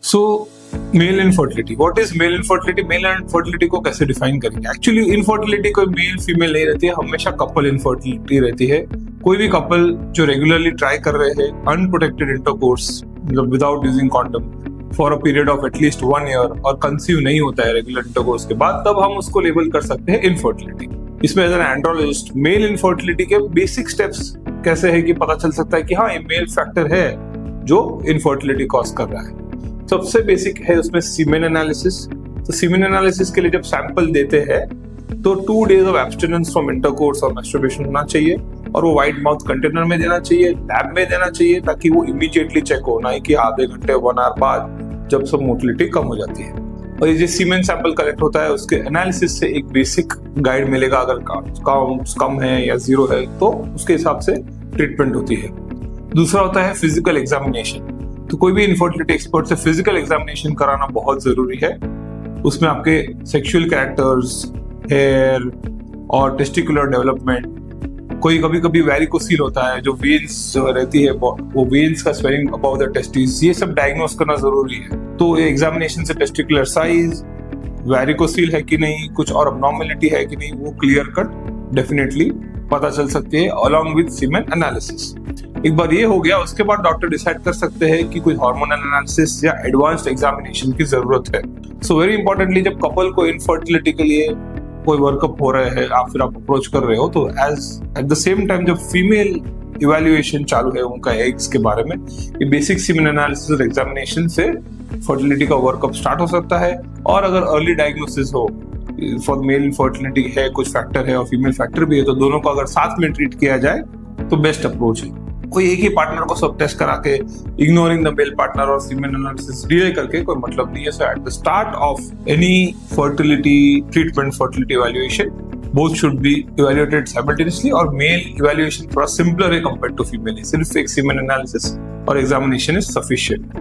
So male infertility, what is male infertility? Male infertility को कैसे define करेंगे? Actually infertility कोई मेल फीमेल नहीं रहती है, हमेशा कपल इनफर्टिलिटी रहती है। कोई भी कपल जो रेगुलरली ट्राई कर रहे हैं अनप्रोटेक्टेड इंटरकोर्स, मतलब without using condom for a period of at least 1 year और कंसीव नहीं होता है रेगुलर इंटरकोर्स के बाद, तब हम उसको लेबल कर सकते हैं इनफर्टिलिटी। इसमें as an andrologist male infertility के बेसिक स्टेप्स कैसे है कि पता चल सकता है कि हाँ, ये मेल फैक्टर है जो इनफर्टिलिटी कॉज कर रहा है। सबसे बेसिक है उसमें सीमेन एनालिसिस। तो सीमेन एनालिसिस के लिए जब सैंपल देते हैं तो 2 days of abstinence from intercourse और मैस्टरबेशन होना चाहिए, और वो वाइड माउथ कंटेनर में देना चाहिए, लैब में देना चाहिए, ताकि वो इमीडिएटली चेक हो, ना कि आधे घंटे 1 आवर बाद जब सब मोटिलिटी कम हो जाती है। और ये जो सीमेन सैंपल कलेक्ट होता है उसके एनालिसिस से एक बेसिक गाइड मिलेगा, अगर काउंट्स कम है या 0 है तो उसके हिसाब से ट्रीटमेंट होती है। दूसरा होता है फिजिकल एग्जामिनेशन। तो कोई भी इनफर्टिलिटी एक्सपर्ट से फिजिकल एग्जामिनेशन कराना बहुत जरूरी है। उसमें आपके सेक्सुअल कैरेक्टर्स, हेयर और टेस्टिकुलर डेवलपमेंट, कोई कभी कभी वैरिकोसील होता है, जो वेन्स रहती है वो वेन्स का स्वेलिंग अबव द टेस्टिस, ये सब डायग्नोस करना जरूरी है। तो ये एग्जामिनेशन से टेस्टिकुलर साइज, वैरिकोसील है कि नहीं, कुछ और अबनॉर्मलिटी है कि नहीं, वो क्लियर कट डेफिनेटली पता चल सकती है अलॉन्ग विद सीमेन एनालिसिस। एक बार ये हो गया, उसके बाद डॉक्टर डिसाइड कर सकते हैं कि कोई हार्मोनल एनालिसिस या एडवांस्ड एग्जामिनेशन की जरूरत है। सो वेरी इंपॉर्टेंटली, जब कपल को इनफर्टिलिटी के लिए कोई वर्कअप हो रहे हैं या फिर आप अप्रोच कर रहे हो, तो एट द सेम टाइम जब फीमेल इवैल्यूएशन चालू है उनका एग्स के बारे में, ये बेसिक सीमेन एनालिसिस और एग्जामिनेशन से फर्टिलिटी का वर्कअप स्टार्ट हो सकता है। और अगर अर्ली डायग्नोसिस हो, फॉर मेल इनफर्टिलिटी है, कुछ फैक्टर है और फीमेल फैक्टर भी है, तो दोनों को अगर साथ में ट्रीट किया जाए तो बेस्ट अप्रोच है। कोई एक ही पार्टनर को सब टेस्ट करा के इग्नोरिंग द मेल पार्टनर और सीमेन एनालिसिस डिले करके कोई मतलब नहीं है। So at the start of any fertility treatment, fertility evaluation, both should be evaluated simultaneously, और मेल इवैल्यूएशन थोड़ा सिंपलर है कंपेयर्ड टू फीमेल। सिर्फ एक सीमेन एनालिसिस और एग्जामिनेशन इज सफिशिएंट।